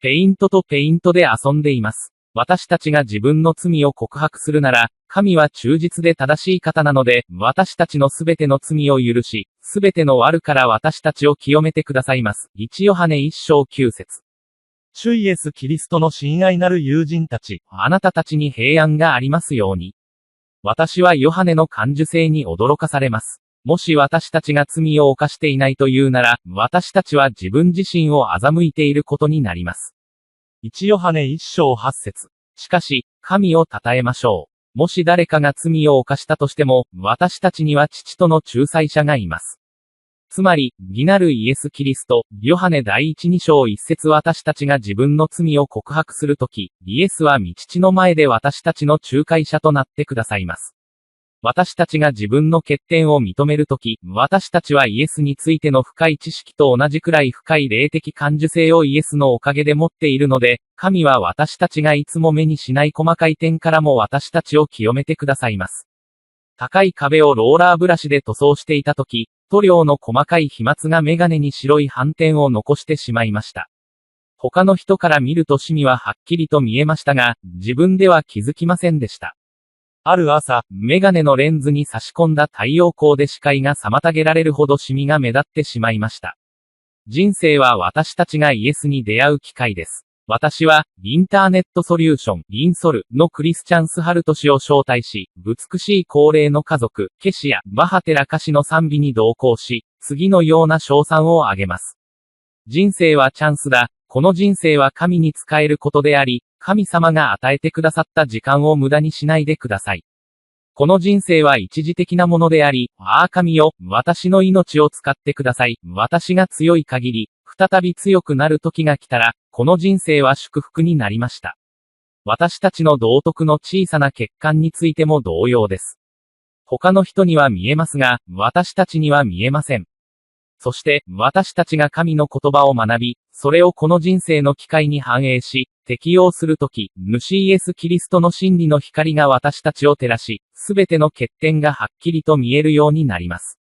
ペイントとペイントで遊んでいます。私たちが自分の罪を告白するなら、神は忠実で正しい方なので、私たちのすべての罪を許し、すべての悪から私たちを清めてくださいます。1ヨハネ1章9節。主イエス・キリストの親愛なる友人たち、あなたたちに平安がありますように。私はヨハネの感受性に驚かされます。もし私たちが罪を犯していないというなら、私たちは自分自身を欺いていることになります。1ヨハネ1章8節。しかし、神を称えましょう。もし誰かが罪を犯したとしても、私たちには父との仲裁者がいます。つまり、義なるイエス・キリスト、ヨハネ第1、2章1節。私たちが自分の罪を告白するとき、イエスは御父の前で私たちの仲介者となってくださいます。私たちが自分の欠点を認めるとき、私たちはイエスについての深い知識と同じくらい深い霊的感受性をイエスのおかげで持っているので、神は私たちがいつも目にしない細かい点からも私たちを清めてくださいます。高い壁をローラーブラシで塗装していたとき、塗料の細かい飛沫がメガネに白い斑点を残してしまいました。他の人から見るとシミははっきりと見えましたが、自分では気づきませんでした。ある朝、メガネのレンズに差し込んだ太陽光で視界が妨げられるほどシミが目立ってしまいました。人生は私たちがイエスに出会う機会です。私は、インターネットソリューション、インソルのクリスチャンス・ハルト氏を招待し、美しい高齢の家族、ケシやバハテラ歌詞の賛美に同行し、次のような称賛を挙げます。人生はチャンスだ。この人生は神に仕えることであり、神様が与えてくださった時間を無駄にしないでください。この人生は一時的なものであり、ああ神よ、私の命を使ってください。私が強い限り、再び強くなる時が来たら、この人生は祝福になりました。私たちの道徳の小さな欠陥についても同様です。他の人には見えますが、私たちには見えません。そして、私たちが神の言葉を学び、それをこの人生の機会に反映し、適用するとき、主イエス・キリストの真理の光が私たちを照らし、すべての欠点がはっきりと見えるようになります。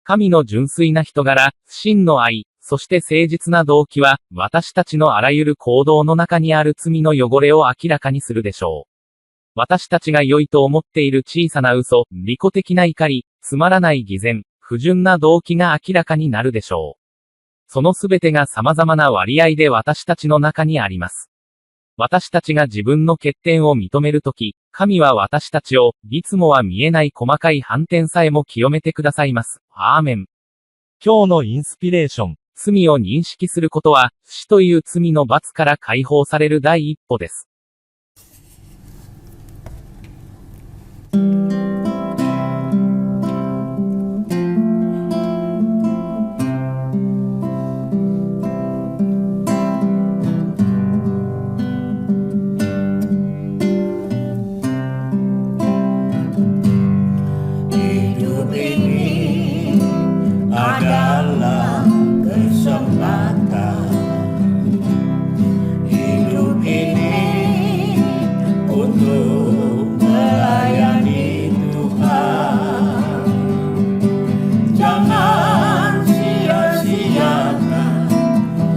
神の純粋な人柄、真の愛、そして誠実な動機は、私たちのあらゆる行動の中にある罪の汚れを明らかにするでしょう。私たちが良いと思っている小さな嘘、利己的な怒り、つまらない偽善、不純な動機が明らかになるでしょう。そのすべてが様々な割合で私たちの中にあります。私たちが自分の欠点を認めるとき、神は私たちを、いつもは見えない細かい斑点さえも清めてくださいます。アーメン。今日のインスピレーション。罪を認識することは、死という罪の罰から解放される第一歩です。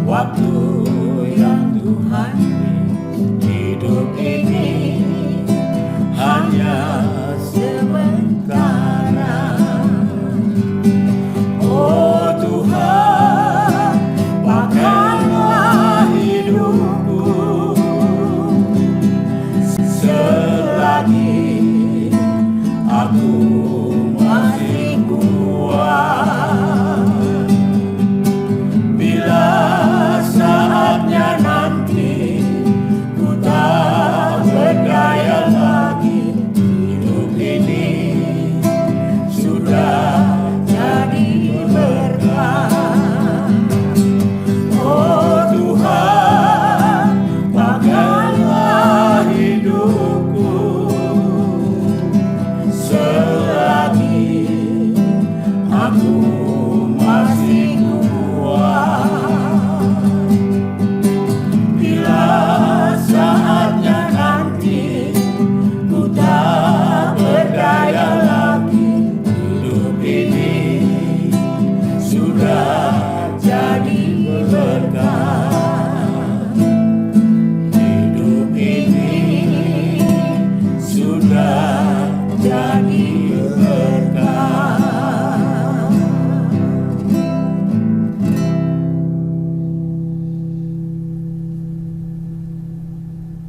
Waktu yang Tuhan